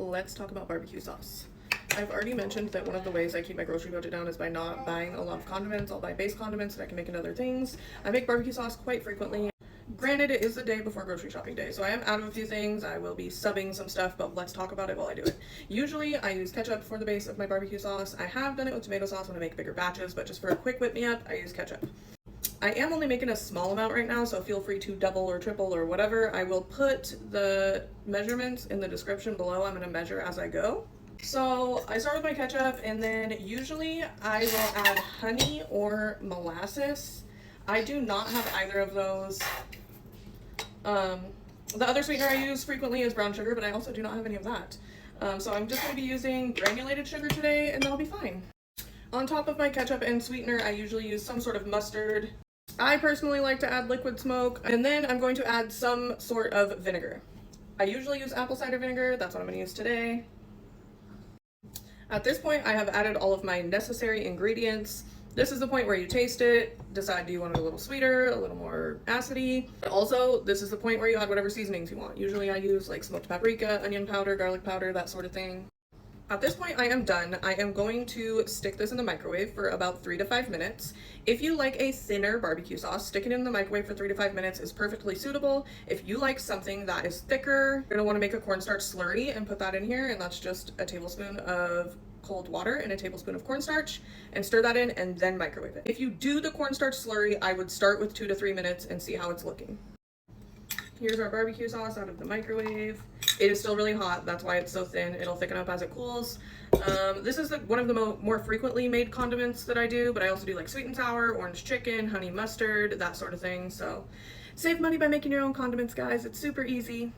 let's talk about barbecue sauce. I've already mentioned that one of the ways I keep my grocery budget down is by not buying a lot of condiments. I'll buy base condiments that I can make into other things. I make barbecue sauce quite frequently. Granted, it is the day before grocery shopping day, so I am out of a few things. I will be subbing some stuff, but let's talk about it while I do it. Usually, I use ketchup for the base of my barbecue sauce. I have done it with tomato sauce when I make bigger batches, but just for a quick whip-me-up, I use ketchup. I am only making a small amount right now, so feel free to double or triple or whatever. I will put the measurements in the description below. I'm going to measure as I go. So I start with my ketchup, and then usually I will add honey or molasses. I do not have either of those. The other sweetener I use frequently is brown sugar, but I also do not have any of that. So I'm just going to be using granulated sugar today, and that'll be fine. On top of my ketchup and sweetener, I usually use some sort of mustard. I personally like to add liquid smoke, and then I'm going to add some sort of vinegar. I usually use apple cider vinegar. That's what I'm going to use today. At this point, I have added all of my necessary ingredients. This is the point where you taste it, decide do you want it a little sweeter, a little more acidy. But also, this is the point where you add whatever seasonings you want. Usually I use like smoked paprika, onion powder, garlic powder, that sort of thing. At this point, I am done. I am going to stick this in the microwave for about 3 to 5 minutes. If you like a thinner barbecue sauce, sticking it in the microwave for 3 to 5 minutes is perfectly suitable. If you like something that is thicker, you're gonna wanna make a cornstarch slurry and put that in here, and that's just a tablespoon of cold water and a tablespoon of cornstarch, and stir that in and then microwave it. If you do the cornstarch slurry, I would start with 2 to 3 minutes and see how it's looking. Here's our barbecue sauce out of the microwave. It is still really hot, that's why it's so thin. It'll thicken up as it cools. This is one of the more frequently made condiments that I do, but I also do like sweet and sour, orange chicken, honey mustard, that sort of thing. So save money by making your own condiments, guys. It's super easy.